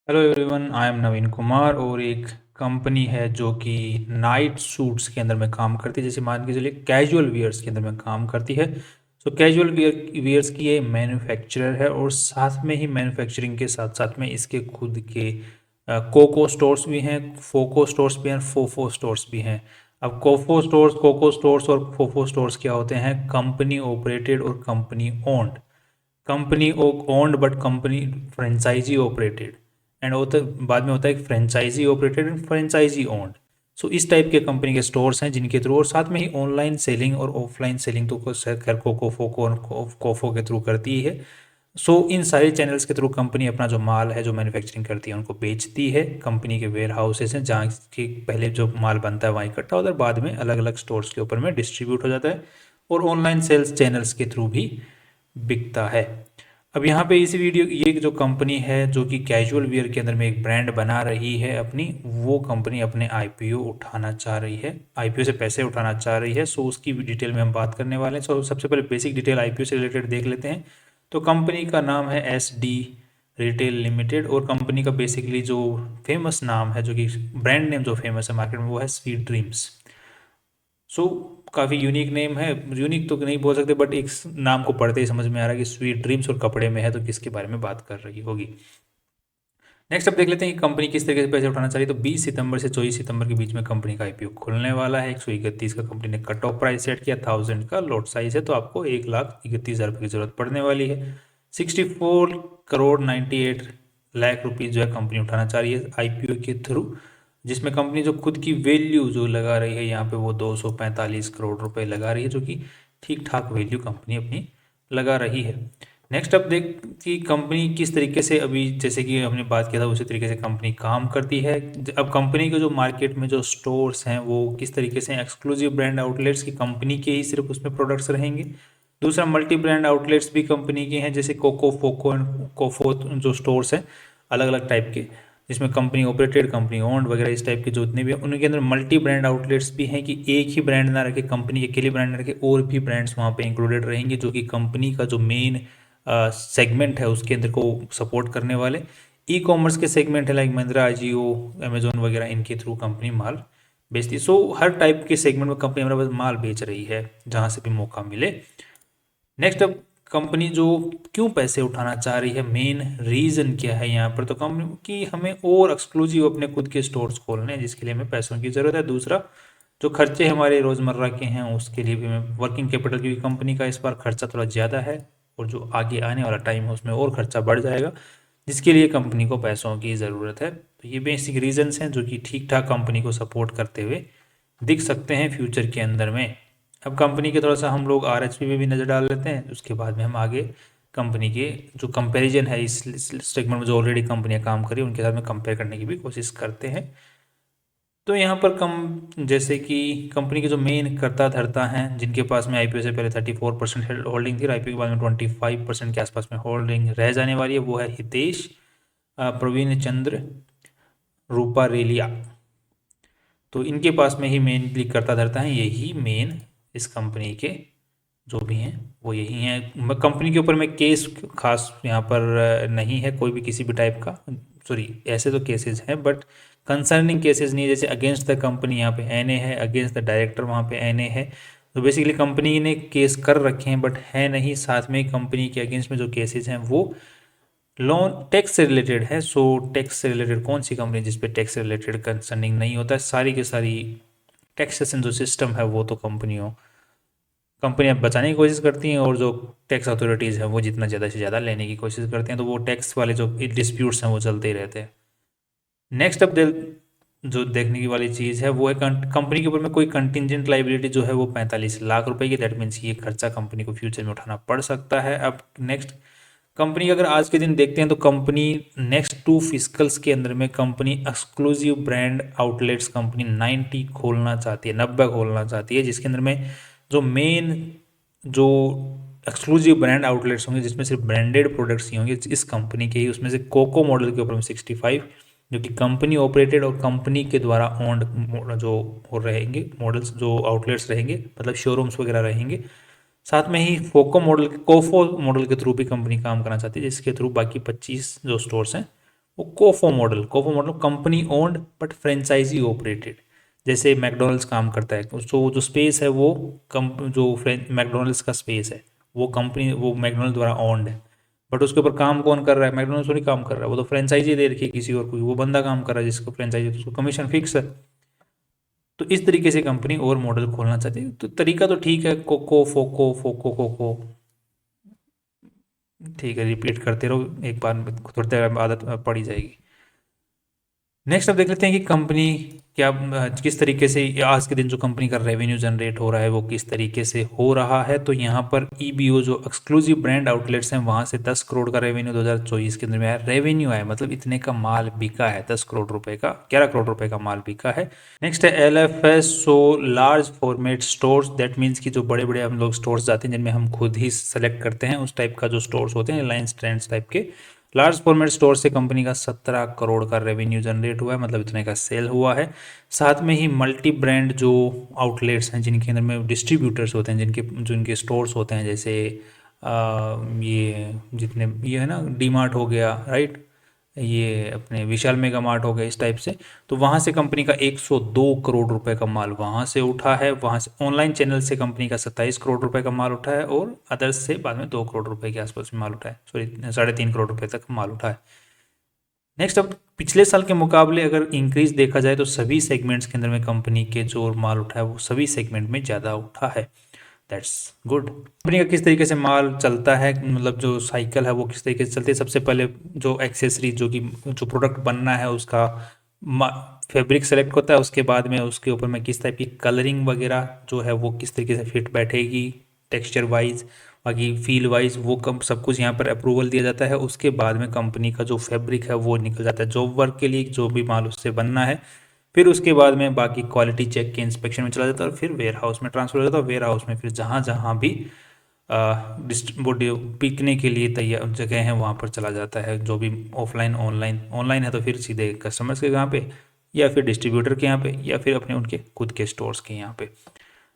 Hello everyone, I am नवीन कुमार और एक company है जो कि नाइट सूट्स के अंदर में काम करती है। जैसे मान के चलिए कैजुअल वियर्स के अंदर में काम करती है। सो कैजुअल वियर्स की ये मैन्युफैक्चरर है और साथ में ही मैन्युफैक्चरिंग के साथ साथ में इसके खुद के कोको स्टोर्स भी हैं, फोको स्टोर्स भी हैं, फोफो स्टोर्स भी हैं। अब कोको स्टोर्स और फोफो स्टोर्स क्या होते हैं? कंपनी ऑपरेटेड और company owned. Company owned but company franchisee operated and होता बाद में होता है franchisee operated and franchisee owned. So इस टाइप के कंपनी के स्टोर्स हैं जिनके थ्रू, और साथ में ही ऑनलाइन सेलिंग और ऑफलाइन सेलिंग तो खैर कोफो और कोफो के थ्रू करती ही है। सो इन सारे चैनल्स के थ्रू कंपनी अपना जो माल है, जो मैन्युफैक्चरिंग करती है, उनको बेचती है। कंपनी के वेयर हाउसेज हैं जहाँ की पहले जो माल बनता है वहाँ इकट्ठा होता है, बाद में अलग अलग स्टोर्स के ऊपर में डिस्ट्रीब्यूट हो जाता है और ऑनलाइन सेल्स चैनल्स के थ्रू भी बिकता है। अब यहाँ पे इस वीडियो, ये जो कंपनी है जो कि कैजुअल वियर के अंदर में एक ब्रांड बना रही है अपनी, वो कंपनी अपने आईपीओ उठाना चाह रही है, आईपीओ से पैसे उठाना चाह रही है। सो उसकी भी डिटेल में हम बात करने वाले हैं। सो सबसे पहले बेसिक डिटेल आईपीओ से रिलेटेड देख लेते हैं। तो कंपनी का नाम है SD रिटेल लिमिटेड और कंपनी का बेसिकली जो फेमस नाम है, जो कि ब्रांड नेम जो फेमस है मार्केट में, वो है स्वीट ड्रीम्स। सो काफ़ी यूनिक नेम है, यूनिक तो नहीं बोल सकते बट एक नाम को पढ़ते ही समझ में आ रहा है कि स्वीट ड्रीम्स और कपड़े में है, तो किसके बारे में बात कर रही होगी। नेक्स्ट अब देख लेते हैं कि कंपनी किस तरीके से पैसे उठाना चाहिए। तो 20 सितंबर से 24 सितंबर के बीच में कंपनी का आईपीओ खुलने वाला है। 131 का कंपनी ने कट ऑफ प्राइस सेट किया, 1000 का लॉट साइज है, तो आपको 1,31,000 रुपये की जरूरत पड़ने वाली है। 64 करोड़ 98 लाख रुपीज़ जो है कंपनी उठाना चाह रही है आईपीओ के थ्रू, जिसमें कंपनी जो खुद की वैल्यू जो लगा रही है यहाँ पे वो 245 करोड़ रुपए लगा रही है, जो कि ठीक ठाक वैल्यू कंपनी अपनी लगा रही है। नेक्स्ट अब देख कि कंपनी किस तरीके से, अभी जैसे कि हमने बात किया था उसी तरीके से कंपनी काम करती है। अब कंपनी के जो मार्केट में जो स्टोर्स हैं वो किस तरीके से एक्सक्लूसिव ब्रांड आउटलेट्स की कंपनी के ही सिर्फ उसमें प्रोडक्ट्स रहेंगे। दूसरा, मल्टी ब्रांड आउटलेट्स भी कंपनी के हैं, जैसे कोको फोको एंड कोफो जो स्टोर्स हैं अलग अलग टाइप के, जिसमें कंपनी ऑपरेटेड, कंपनी ओन्ड वगैरह इस टाइप के जो जितने भी हैं, उनके अंदर मल्टी ब्रांड आउटलेट्स भी हैं कि एक ही ब्रांड ना रखे, कंपनी अकेले ब्रांड ना रखे, और भी ब्रांड्स वहाँ पे इंक्लूडेड रहेंगे जो कि कंपनी का जो मेन सेगमेंट है उसके अंदर को सपोर्ट करने वाले। ई कॉमर्स के सेगमेंट है लाइक महिंद्रा, अजियो, अमेजोन वगैरह, इनके थ्रू कंपनी माल बेचती है। सो हर टाइप के सेगमेंट में कंपनी हमारे पास माल बेच रही है जहाँ से भी मौका मिले। नेक्स्ट अब कंपनी जो क्यों पैसे उठाना चाह रही है, मेन रीज़न क्या है यहाँ पर? तो कंपनी की हमें और एक्सक्लूसिव अपने खुद के स्टोर्स खोलने हैं जिसके लिए हमें पैसों की ज़रूरत है। दूसरा, जो खर्चे हमारे रोज़मर्रा के हैं उसके लिए भी हमें वर्किंग कैपिटल, क्योंकि कंपनी का इस बार खर्चा थोड़ा ज़्यादा है और जो आगे आने वाला टाइम है उसमें और खर्चा बढ़ जाएगा, जिसके लिए कंपनी को पैसों की ज़रूरत है। तो ये बेसिक रीजंस हैं जो कि ठीक ठाक कंपनी को सपोर्ट करते हुए दिख सकते हैं फ्यूचर के अंदर में। अब कंपनी के थोड़ा सा हम लोग RHP में भी नज़र डाल लेते हैं, उसके बाद में हम आगे कंपनी के जो कंपैरिजन है इस सेगमेंट में जो ऑलरेडी कंपनियां काम करी उनके साथ में कंपेयर करने की भी कोशिश करते हैं। तो यहाँ पर कम जैसे कि कंपनी के जो मेन कर्ता धर्ता हैं जिनके पास में आईपीओ से पहले 34% होल्डिंग थी, आईपीओ के बाद में 25% के आसपास में होल्डिंग रह जाने वाली है, वो है हितेश, प्रवीण चंद्र, रूपा रेलिया। तो इनके पास में ही मेनली करता धरता है, यही मेन इस कंपनी के जो भी हैं वो यही हैं। कंपनी के ऊपर में केस खास यहाँ पर नहीं है कोई भी किसी भी टाइप का, सॉरी ऐसे तो केसेस हैं बट कंसर्निंग केसेस नहीं है। जैसे अगेंस्ट द कंपनी यहाँ पे NA है, अगेंस्ट द डायरेक्टर वहाँ पे NA है। तो बेसिकली कंपनी ने केस कर रखे हैं बट है नहीं, साथ में कंपनी के अगेंस्ट में जो केसेस हैं वो लोन टैक्स से रिलेटेड है। सो टैक्स से रिलेटेड कौन सी कंपनी जिस पे टैक्स से रिलेटेड कंसर्निंग नहीं होता है? सारी की सारी टैक्सेशन जो सिस्टम है वो तो कंपनियां बचाने की कोशिश करती हैं, और जो टैक्स अथॉरिटीज़ हैं वो जितना ज़्यादा से ज़्यादा लेने की कोशिश करते हैं, तो वो टैक्स वाले जो डिस्प्यूट्स हैं वो चलते ही रहते हैं। नेक्स्ट अब जो देखने की वाली चीज़ है वो है कंपनी के ऊपर में कोई कंटिजेंट लाइबिलिटी जो है वो 45 लाख रुपए की। दैट मीन्स ये खर्चा कंपनी को फ्यूचर में उठाना पड़ सकता है। अब नेक्स्ट, कंपनी अगर आज के दिन देखते हैं तो कंपनी नेक्स्ट 2 फिजिकल्स के अंदर में company exclusive brand outlets company 90 खोलना चाहती है, 90 खोलना चाहती है, जिसके अंदर में जो मेन जो एक्सक्लूसिव ब्रांड आउटलेट्स होंगे जिसमें सिर्फ ब्रांडेड प्रोडक्ट्स ही होंगे इस कंपनी के ही, उसमें से कोको मॉडल के ऊपर में 65 जो कि कंपनी ऑपरेटेड और कंपनी के द्वारा ओन्ड जो हो रहेंगे मॉडल्स, जो आउटलेट्स रहेंगे, मतलब शोरूम्स वगैरह रहेंगे। साथ में ही कोफो मॉडल के थ्रू भी कंपनी काम करना चाहती है, जिसके थ्रू बाकी 25 जो स्टोर्स हैं वो COFO model company owned but franchisee operated. जैसे मैकडोनल्ड्स काम करता है, तो जो स्पेस है वो जो मैकडोनल्ड्स का स्पेस है वो कंपनी, वो मैकडोनल्ड द्वारा ओन्ड है, बट उसके ऊपर काम कौन कर रहा है? मैकडोनल्ड्स थोड़ी काम कर रहा है, वो तो फ्रेंचाइजी दे रखी है किसी और को, वो बंदा काम कर रहा है जिसको फ्रेंचाइजी, तो उसको कमीशन फिक्स है। तो इस तरीके से कंपनी और मॉडल खोलना चाहती है। तो तरीका तो ठीक है, कोको फोको फोको कोको, ठीक है, रिपीट करते रहो, एक बार में थोड़ी देर आदत पड़ी जाएगी। नेक्स्ट अब देख लेते हैं कि कंपनी क्या किस तरीके से आज के दिन जो कंपनी का रेवेन्यू जनरेट हो रहा है वो किस तरीके से हो रहा है। तो यहाँ पर ईबीओ जो एक्सक्लूसिव ब्रांड आउटलेट्स हैं वहाँ से 10 करोड़ का रेवेन्यू 2024 के अंदर में आया। रेवेन्यू आया मतलब इतने का माल बिका है, 10 करोड़ रुपए का, 11 करोड़ रुपए का माल बिका है। नेक्स्ट है LFS, so large format stores, that means कि जो बड़े बड़े हम लोग स्टोर्स जाते हैं जिनमें हम खुद ही सेलेक्ट करते हैं उस टाइप का जो स्टोर्स होते हैं, रिलायंस ट्रेंड्स टाइप के लार्ज फॉर्मेट स्टोर से कंपनी का 17 करोड़ का रेवेन्यू जनरेट हुआ है, मतलब इतने का सेल हुआ है। साथ में ही मल्टी ब्रांड जो आउटलेट्स हैं जिनके अंदर में डिस्ट्रीब्यूटर्स होते हैं, जिनके स्टोर्स होते हैं, जैसे ये जितने ये है ना, डी मार्ट हो गया, राइट, ये अपने विशाल मेगा मार्ट हो गए, इस टाइप से। तो वहाँ से कंपनी का 102 करोड़ रुपए का माल वहाँ से उठा है। वहाँ से ऑनलाइन चैनल से कंपनी का 27 करोड़ रुपए का माल उठा है, और अदर्स से बाद में 2 करोड़ रुपए के आसपास में माल उठा है, सॉरी 3.5 करोड़ रुपए तक माल उठा है। नेक्स्ट अब पिछले साल के मुकाबले अगर इंक्रीज देखा जाए तो सभी सेगमेंट्स के अंदर में कंपनी के जो माल उठा है वो सभी सेगमेंट में ज़्यादा उठा है। That's good. कंपनी का किस तरीके से माल चलता है, मतलब जो साइकिल है वो किस तरीके से चलती है। सबसे पहले जो एक्सेसरी जो प्रोडक्ट बनना है उसका फैब्रिक सेलेक्ट होता है, उसके बाद में उसके ऊपर में किस टाइप की कलरिंग वगैरह जो है वो किस तरीके से फिट बैठेगी टेक्सचर वाइज, बाकी फील वाइज, वो कम सब कुछ यहाँ पर अप्रूवल दिया जाता है। उसके बाद में कंपनी का जो फैब्रिक है वो निकल जाता है जॉब वर्क के लिए, जो भी माल उससे बनना है। फिर उसके बाद में बाकी क्वालिटी चेक के इंस्पेक्शन में चला जाता है, और फिर वेयर हाउस में ट्रांसफर हो जाता है। वेयर हाउस में फिर जहाँ जहाँ भी बिकने के लिए तैयार जगह है वहाँ पर चला जाता है, जो भी ऑफलाइन ऑनलाइन है तो फिर सीधे कस्टमर्स के यहाँ पे, या फिर डिस्ट्रीब्यूटर के यहाँ पे, या फिर अपने उनके खुद के स्टोर्स के यहाँ पे।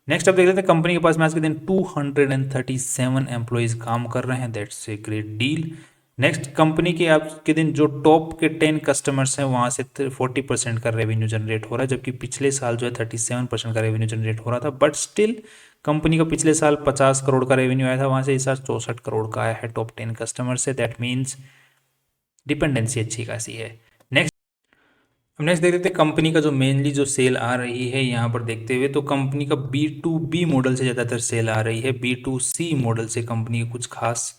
नेक्स्ट अब देख लेते हैं कंपनी के पास में आज के दिन 237 एम्प्लॉयज़ काम कर रहे हैं। That's a great deal. Next company के आज के दिन जो टॉप के 10 कस्टमर्स हैं वहाँ से 40% का रेवेन्यू जनरेट हो रहा है, जबकि पिछले साल जो है 37% का रेवेन्यू जनरेट हो रहा था। बट स्टिल कंपनी का पिछले साल 50 करोड़ का रेवेन्यू आया था, वहाँ से इस साल 64 करोड़ का आया है टॉप 10 कस्टमर से। दैट मीन्स डिपेंडेंसी अच्छी खासी है। नेक्स्ट अब नेक्स्ट देख लेते हैं कंपनी का जो मेनली जो सेल आ रही है यहाँ पर देखते हुए, तो कंपनी का B2B मॉडल से ज़्यादातर सेल आ रही है। B2C मॉडल से कंपनी कुछ खास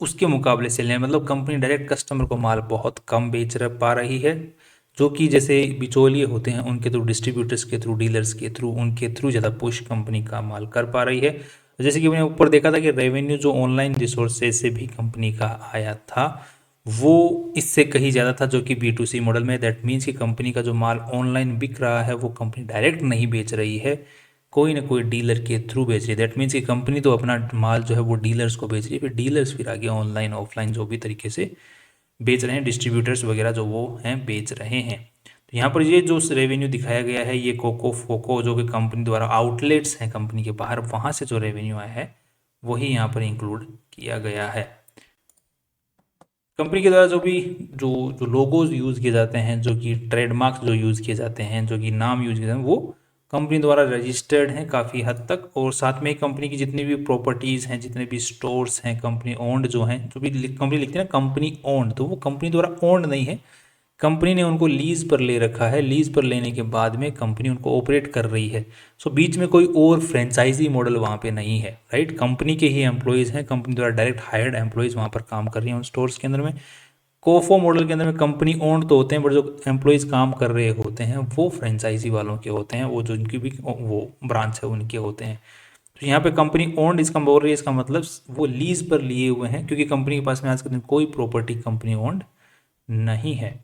उसके मुकाबले सेल है, मतलब कंपनी डायरेक्ट कस्टमर को माल बहुत कम बेच पा रही है, जो कि जैसे बिचौलिए होते हैं उनके थ्रू, डिस्ट्रीब्यूटर्स के थ्रू, डीलर्स के थ्रू, उनके थ्रू ज़्यादा पुश कंपनी का माल कर पा रही है। जैसे कि मैंने ऊपर देखा था कि रेवेन्यू जो ऑनलाइन रिसोर्सेज से भी कंपनी का आया था वो इससे कहीं ज़्यादा था, जो कि B2C मॉडल में। दैट मीन्स कि कंपनी का जो माल ऑनलाइन बिक रहा है वो कंपनी डायरेक्ट नहीं बेच रही है, कोई ना कोई डीलर के थ्रू बेच रही है। दैट मीन्स कि कंपनी तो अपना माल जो है वो डीलर्स को बेच रही है, फिर डीलर्स फिर आगे ऑनलाइन ऑफलाइन जो भी तरीके से बेच रहे हैं, डिस्ट्रीब्यूटर्स वगैरह जो वो हैं बेच रहे हैं। तो यहाँ पर ये जो रेवेन्यू दिखाया गया है ये कोको फोको जो कि कंपनी द्वारा आउटलेट्स हैं कंपनी के बाहर, वहाँ से जो रेवेन्यू आया है वही यहाँ पर इंक्लूड किया गया है। कंपनी के द्वारा जो भी जो जो लोगोज यूज़ किए जाते हैं, जो कि ट्रेडमार्क्स जो यूज़ किए जाते हैं, जो कि नाम यूज़ किए जाते हैं, वो कंपनी द्वारा रजिस्टर्ड हैं काफ़ी हद तक। और साथ में कंपनी की जितनी भी प्रॉपर्टीज़ हैं, जितने भी स्टोर्स हैं कंपनी ओन्ड जो हैं, जो भी कंपनी लिखती है ना कंपनी ओन्ड, तो वो कंपनी द्वारा ओन्ड नहीं है, कंपनी ने उनको लीज पर ले रखा है। लीज पर लेने के बाद में कंपनी उनको ऑपरेट कर रही है। सो बीच में कोई और फ्रेंचाइजी मॉडल वहाँ पे नहीं है, राइट। कंपनी के ही एम्प्लॉयज़ हैं, कंपनी द्वारा डायरेक्ट हायर्ड एम्प्लॉयज़ वहाँ पर काम कर रही हैं उन स्टोर्स के अंदर में। कोफो मॉडल के अंदर में कंपनी ओन्ड तो होते हैं, बट जो एम्प्लॉयज़ काम कर रहे होते हैं वो फ्रेंचाइजी वालों के होते हैं, वो जो उनकी भी वो ब्रांच है उनके होते हैं। तो यहाँ पे कंपनी ओन्ड इसका बोल रही है, इसका मतलब वो लीज पर लिए हुए हैं, क्योंकि कंपनी के पास में आज के दिन कोई प्रॉपर्टी कंपनी ओन्ड नहीं है।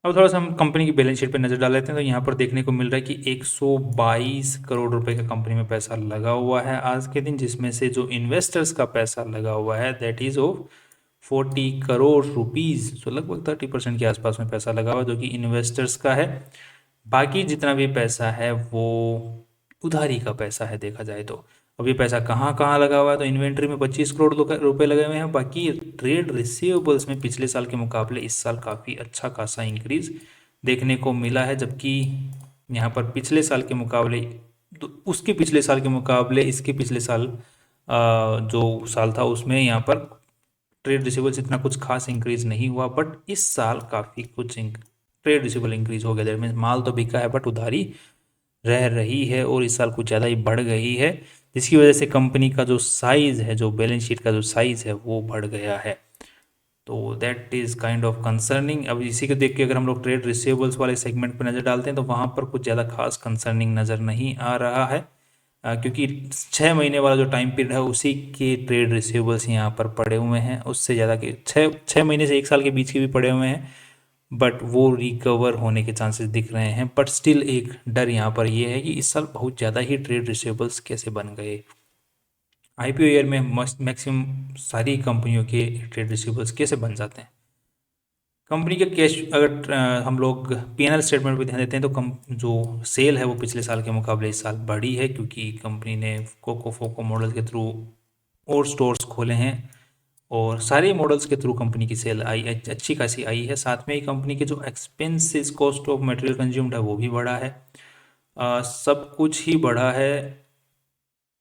अब थोड़ा सा हम कंपनी की बैलेंस शीट पर नज़र डाल लेते हैं। तो यहाँ पर देखने को मिल रहा है कि 122 करोड़ रुपए का कंपनी में पैसा लगा हुआ है आज के दिन, जिसमें से जो इन्वेस्टर्स का पैसा लगा हुआ है that is of 40 crore rupees. तो लगभग 30% के आसपास में पैसा लगा हुआ है जो कि इन्वेस्टर्स का है। बाकी जितना भी पैसा है वो उधारी का पैसा है देखा जाए तो। अब ये पैसा कहाँ कहाँ लगा हुआ है, तो इन्वेंट्री में 25 करोड़ रुपए लगे हुए हैं। बाकी ट्रेड रिसीवेबल्स में पिछले साल के मुकाबले इस साल काफ़ी अच्छा खासा इंक्रीज देखने को मिला है, जबकि यहाँ पर पिछले साल के मुकाबले, तो उसके पिछले साल के मुकाबले इसके पिछले साल जो साल था उसमें यहाँ पर ट्रेड रिसीवेबल्स इतना कुछ खास इंक्रीज नहीं हुआ, बट इस साल काफ़ी कुछ ट्रेड रिसीवेबल इंक्रीज हो गया। दैट मीन्स माल तो बिका है बट उधारी रह रही है और इस साल कुछ ज़्यादा ही बढ़ गई है, जिसकी वजह से कंपनी का जो साइज़ है, जो बैलेंस शीट का जो साइज़ है वो बढ़ गया है। तो that is kind of concerning. अब इसी को देख के अगर हम लोग ट्रेड रिसीवेबल्स वाले सेगमेंट पर नज़र डालते हैं तो वहाँ पर कुछ ज़्यादा खास कंसर्निंग नज़र नहीं आ रहा है, क्योंकि 6 महीने वाला जो टाइम पीरियड है उसी के ट्रेड रिसीवेबल्स यहाँ पर पड़े हुए हैं। उससे ज़्यादा के 6 महीने से 1 साल के बीच के भी पड़े हुए हैं, बट वो रिकवर होने के चांसेस दिख रहे हैं। बट स्टिल एक डर यहाँ पर ये है कि इस साल बहुत ज़्यादा ही ट्रेड रिसीवेबल्स कैसे बन गए। आईपीओ ईयर में मैक्सिमम सारी कंपनियों के ट्रेड रिसीवेबल्स कैसे बन जाते हैं। कंपनी के कैश, अगर हम लोग पीएनएल स्टेटमेंट पे ध्यान देते हैं तो कम जो सेल है वो पिछले साल के मुकाबले इस साल बढ़ी है, क्योंकि कंपनी ने कोको फोको मॉडल के थ्रू और स्टोर्स खोले हैं और सारे मॉडल्स के थ्रू कंपनी की सेल आई अच्छी खासी आई है। साथ में ही कंपनी के जो expenses, cost of material consumed है वो भी बढ़ा है। सब कुछ ही बढ़ा है,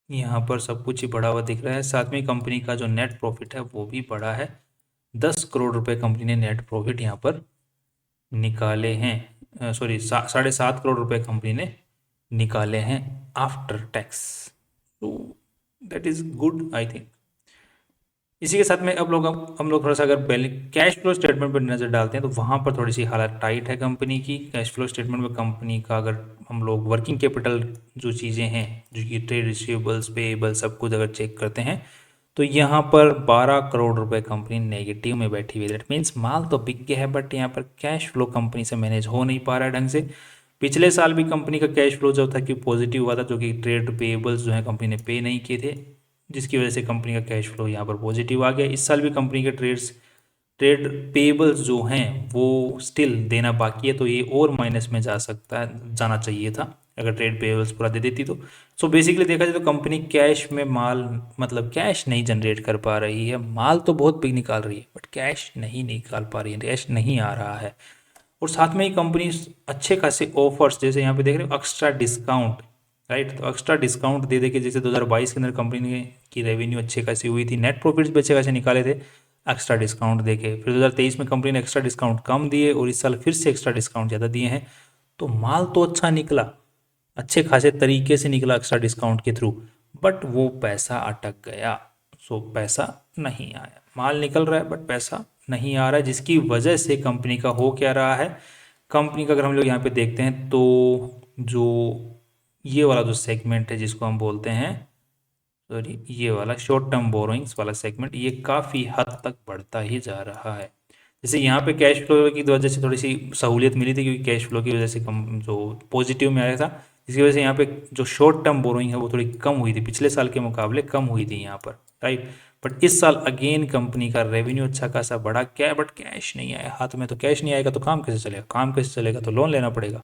यहाँ पर सब कुछ ही बढ़ा हुआ दिख रहा है। साथ में कंपनी का जो नेट प्रॉफिट है वो भी बढ़ा है। 10 करोड़ रुपए कंपनी ने नेट प्रॉफिट यहाँ पर निकाले हैं, सॉरी 7.5 करोड़ रुपए कंपनी ने निकाले हैं आफ्टर टैक्स। तो that is good I think. इसी के साथ में अब हम लोग थोड़ा सा अगर पहले कैश फ्लो स्टेटमेंट पर नज़र डालते हैं तो वहाँ पर थोड़ी सी हालत टाइट है कंपनी की। कैश फ्लो स्टेटमेंट में कंपनी का अगर हम लोग वर्किंग कैपिटल जो चीज़ें हैं, जो कि ट्रेड रिसीवेबल्स, पेएबल, सब कुछ अगर चेक करते हैं तो यहाँ पर 12 करोड़ रुपए कंपनी नेगेटिव में बैठी हुई है। दैट मीन्स माल तो बिक गया है बट यहाँ पर कैश फ्लो कंपनी से मैनेज हो नहीं पा रहा है ढंग से। पिछले साल भी कंपनी का कैश फ्लो जो था कि पॉजिटिव हुआ था, जो कि ट्रेड पेएबल्स जो है कंपनी ने पे नहीं किए थे, जिसकी वजह से कंपनी का कैश फ्लो यहाँ पर पॉजिटिव आ गया। इस साल भी कंपनी के ट्रेड पेएबल्स जो हैं वो स्टिल देना बाकी है, तो ये और माइनस में जाना चाहिए था अगर ट्रेड पेएबल्स पूरा दे देती तो। सो बेसिकली देखा जाए तो कंपनी कैश में माल, मतलब कैश नहीं जनरेट कर पा रही है। माल तो बहुत बिग निकाल रही है बट कैश नहीं निकाल पा रही है, कैश नहीं आ रहा है। और साथ में ही कंपनी अच्छे खासे ऑफर्स, जैसे यहाँ पे देख रहे हो एक्स्ट्रा डिस्काउंट, राइट, तो एक्स्ट्रा डिस्काउंट दे के जैसे 2022 के अंदर कंपनी की रेवेन्यू अच्छी खासी हुई थी, नेट प्रॉफिट्स भी अच्छे खासे निकाले थे एक्स्ट्रा डिस्काउंट देके। फिर 2023 में कंपनी ने एक्स्ट्रा डिस्काउंट कम दिए और इस साल फिर से एक्स्ट्रा डिस्काउंट ज़्यादा दिए हैं। तो माल तो अच्छा निकला, अच्छे खासे तरीके से निकला एक्स्ट्रा डिस्काउंट के थ्रू, बट वो पैसा अटक गया। सो पैसा नहीं आया, माल निकल रहा है बट पैसा नहीं आ रहा है, जिसकी वजह से कंपनी का हो क्या रहा है। कंपनी का अगर हम लोग यहाँ पे देखते हैं तो जो ये वाला जो सेगमेंट है जिसको हम बोलते हैं, सॉरी, ये वाला शॉर्ट टर्म बोरोइंग्स वाला सेगमेंट, ये काफ़ी हद तक बढ़ता ही जा रहा है। जैसे यहाँ पे कैश फ्लो की वजह से थोड़ी सी सहूलियत मिली थी, क्योंकि कैश फ्लो की वजह से कम जो पॉजिटिव में आया था, जिसकी वजह से यहाँ पे जो शॉर्ट टर्म बोरोइंग है वो थोड़ी कम हुई थी, पिछले साल के मुकाबले कम हुई थी यहाँ पर, राइट। बट इस साल अगेन कंपनी का रेवेन्यू अच्छा खासा बढ़ा, क्या है, बट कैश नहीं आया हाथ में। तो कैश नहीं आएगा तो काम कैसे चलेगा, काम कैसे चलेगा, तो लोन लेना पड़ेगा,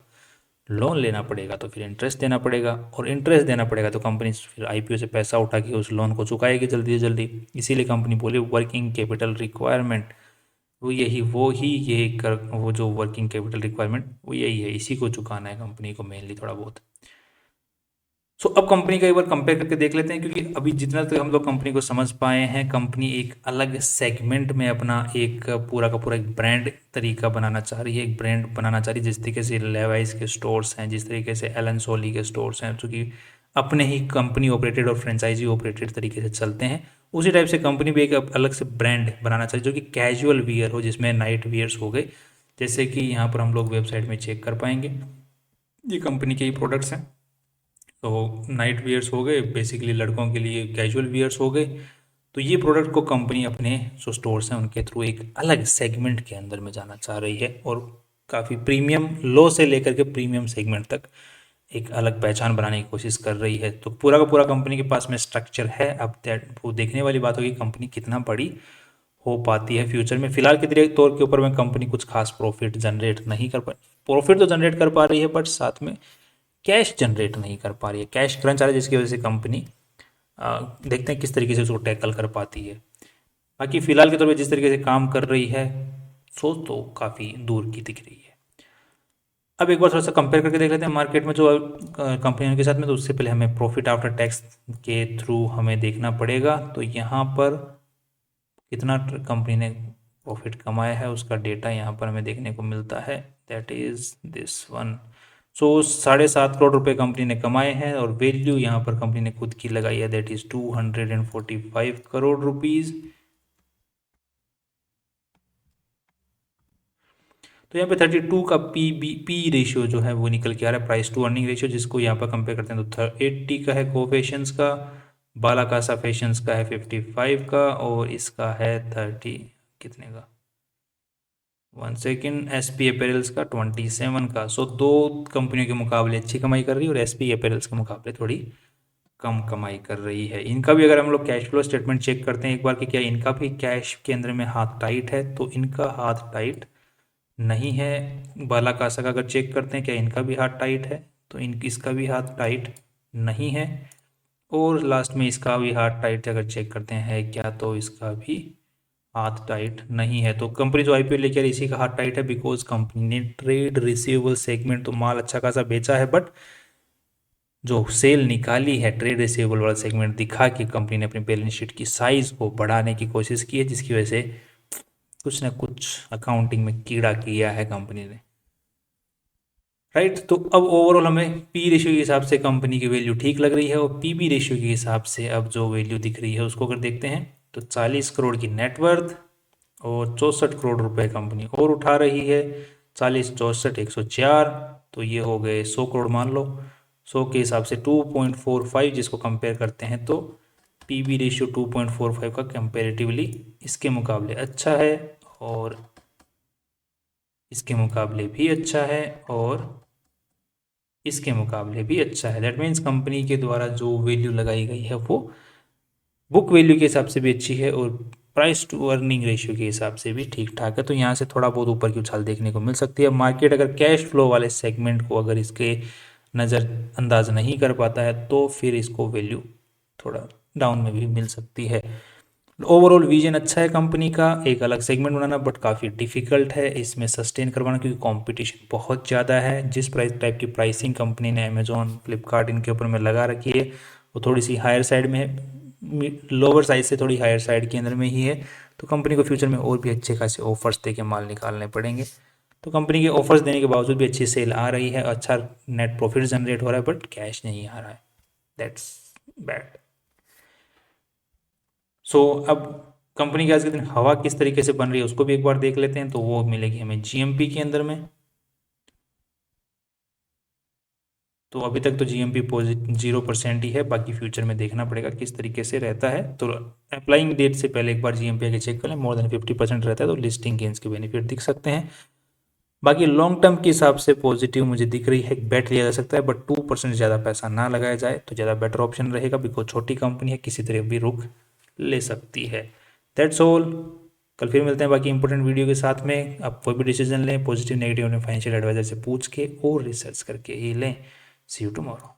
लोन लेना पड़ेगा तो फिर इंटरेस्ट देना पड़ेगा, और इंटरेस्ट देना पड़ेगा तो कंपनी फिर आईपीओ से पैसा उठा के उस लोन को चुकाएगी जल्दी से जल्दी। इसीलिए कंपनी बोली वर्किंग कैपिटल रिक्वायरमेंट, वो जो वर्किंग कैपिटल रिक्वायरमेंट वो यही है, इसी को चुकाना है कंपनी को मेनली थोड़ा बहुत। सो अब कंपनी का एक बार कंपेयर करके देख लेते हैं, क्योंकि अभी जितना तक हम लोग कंपनी को समझ पाए हैं, कंपनी एक अलग सेगमेंट में अपना एक पूरा का पूरा एक ब्रांड तरीका बनाना चाह रही है, एक ब्रांड बनाना चाह रही है। जिस तरीके से लेवाइस के स्टोर्स हैं, जिस तरीके से एलन सोली के स्टोर्स हैं, जो कि अपने ही कंपनी ऑपरेटेड और फ्रेंचाइजी ऑपरेटेड तरीके से चलते हैं, उसी टाइप से कंपनी भी एक अलग से ब्रांड बनाना चाहिए जो कि कैजुअल वियर हो, जिसमें नाइट वियर्स हो गए, जैसे कि यहाँ पर हम लोग वेबसाइट में चेक कर पाएंगे, ये कंपनी के ही प्रोडक्ट्स हैं। तो नाइट वियर्स हो गए, बेसिकली लड़कों के लिए कैजुअल वियर्स हो गए। तो ये प्रोडक्ट को कंपनी अपने जो स्टोर्स हैं उनके थ्रू एक अलग सेगमेंट के अंदर में जाना चाह रही है, और काफ़ी प्रीमियम, लो से लेकर के प्रीमियम सेगमेंट तक एक अलग पहचान बनाने की कोशिश कर रही है। तो पूरा का पूरा कंपनी के पास में स्ट्रक्चर है। अब वो देखने वाली बात होगी कंपनी कितना बड़ी हो पाती है फ्यूचर में। फिलहाल के तौर के ऊपर में कंपनी कुछ खास प्रॉफिट जनरेट नहीं कर पा, प्रॉफिट तो जनरेट कर पा रही है बट साथ में कैश जनरेट नहीं कर पा रही है, कैश क्रंच आ रहा है, जिसकी वजह से कंपनी देखते हैं किस तरीके से उसको टैकल कर पाती है। बाकी फ़िलहाल के तौर पे जिस तरीके से काम कर रही है सोच तो काफ़ी दूर की दिख रही है। अब एक बार थोड़ा सा कंपेयर करके देख लेते हैं मार्केट में जो कंपनियों के साथ में। तो उससे पहले हमें प्रॉफिट आफ्टर टैक्स के थ्रू हमें देखना पड़ेगा। तो यहाँ पर कितना कंपनी ने प्रॉफिट कमाया है उसका डेटा यहाँ पर हमें देखने को मिलता है, दैट इज़ दिस वन। सो 7.5 करोड़ रुपए कंपनी ने कमाए हैं और वैल्यू यहाँ पर कंपनी ने खुद की लगाई है, दैट इज़ 245 करोड़ रुपीज़। तो यहाँ पे 32 का पी रेशियो जो है वो निकल के आ रहा है, प्राइस टू अर्निंग रेशियो, जिसको यहाँ पर कंपेयर करते हैं तो 80 का है कोफेशंस का, बाला कासा फैशंस का है 55 का, और इसका है 30 कितने का, 1 सेकेंड, एस पी अपैरल्स का 27 का। सो दो कंपनियों के मुकाबले अच्छी कमाई कर रही है और एस पी अपैरल्स के मुकाबले थोड़ी कम कमाई कर रही है। इनका भी अगर हम लोग कैश फ्लो स्टेटमेंट चेक करते हैं एक बार कि क्या इनका भी कैश के अंदर में हाथ टाइट है, तो इनका हाथ टाइट नहीं है। बाला कासा का अगर चेक करते हैं क्या इनका भी हाथ टाइट है, तो इसका भी हाथ टाइट नहीं है। और लास्ट में इसका भी हाथ टाइट अगर चेक करते हैं क्या, तो इसका भी हाथ टाइट नहीं है। तो कंपनी जो आईपीओ लेकर इसी का हाथ टाइट है, बिकॉज कंपनी ने ट्रेड रिसीवेबल सेगमेंट तो माल अच्छा खासा बेचा है, बट जो सेल निकाली है ट्रेड रिसीवेबल वाला सेगमेंट दिखा के कंपनी ने अपनी बैलेंस शीट की साइज को बढ़ाने की कोशिश की है, जिसकी वजह से कुछ ना कुछ अकाउंटिंग में कीड़ा किया है कंपनी ने, राइट। तो अब ओवरऑल हमें पी रेशियो के हिसाब से कंपनी की वैल्यू ठीक लग रही है, और पीबी रेशियो के हिसाब से अब जो वैल्यू दिख रही है उसको अगर देखते हैं तो 40 करोड़ की नेटवर्थ और 64 करोड़ रुपए कंपनी और उठा रही है। 40 64 104, तो ये हो गए 100 करोड़ मान लो। 100 के हिसाब से 2.45 जिसको कंपेयर करते हैं तो पीबी रेशियो 2.45 का कंपेरेटिवली इसके मुकाबले अच्छा है, और इसके मुकाबले भी अच्छा है, और इसके मुकाबले भी अच्छा है। दैट मीन्स कंपनी के द्वारा जो वैल्यू लगाई गई है वो बुक वैल्यू के हिसाब से भी अच्छी है और प्राइस टू अर्निंग रेशियो के हिसाब से भी ठीक ठाक है। तो यहाँ से थोड़ा बहुत ऊपर की उछाल देखने को मिल सकती है। मार्केट अगर कैश फ्लो वाले सेगमेंट को अगर इसके नज़रअंदाज नहीं कर पाता है तो फिर इसको वैल्यू थोड़ा डाउन में भी मिल सकती है। ओवरऑल विजन अच्छा है कंपनी का, एक अलग सेगमेंट बनाना, बट काफ़ी डिफिकल्ट है इसमें सस्टेन करवाना, क्योंकि कंपटीशन बहुत ज़्यादा है। जिस प्राइस टाइप की प्राइसिंग कंपनी ने अमेजोन फ्लिपकार्ट इनके ऊपर में लगा रखी है वो थोड़ी सी हायर साइड में है, लोअर साइड से थोड़ी हायर साइड के अंदर में ही है। तो कंपनी को फ्यूचर में और भी अच्छे खासे ऑफर्स दे के माल निकालने पड़ेंगे। तो कंपनी के ऑफर्स देने के बावजूद भी अच्छी सेल आ रही है, अच्छा नेट प्रॉफिट जनरेट हो रहा है, बट कैश नहीं आ रहा है, दैट्स बैड। सो अब कंपनी के आज के दिन हवा किस तरीके से बन रही है उसको भी एक बार देख लेते हैं। तो वो मिलेगी हमें जीएमपी के अंदर में। तो अभी तक तो जीएमपी 0% ही है, बाकी फ्यूचर में देखना पड़ेगा किस तरीके से रहता है। तो अप्लाइंग डेट से पहले एक बार जीएमपी आगे चेक कर लें, मोर देन 50% रहता है तो लिस्टिंग गेंस के बेनिफिट दिख सकते हैं। बाकी लॉन्ग टर्म के हिसाब से पॉजिटिव मुझे दिख रही है, बेट लिया जा सकता है, बट 2% ज़्यादा पैसा ना लगाया जाए तो ज़्यादा बेटर ऑप्शन रहेगा, बिकॉज छोटी कंपनी है, किसी तरह भी रुक ले सकती है। That's all. कल फिर मिलते हैं बाकी इंपॉर्टेंट वीडियो के साथ में। आप कोई भी डिसीजन लें पॉजिटिव नेगेटिव अपने फाइनेंशियल एडवाइजर से पूछ के और रिसर्च करके ही लें। सी यू टुमारो।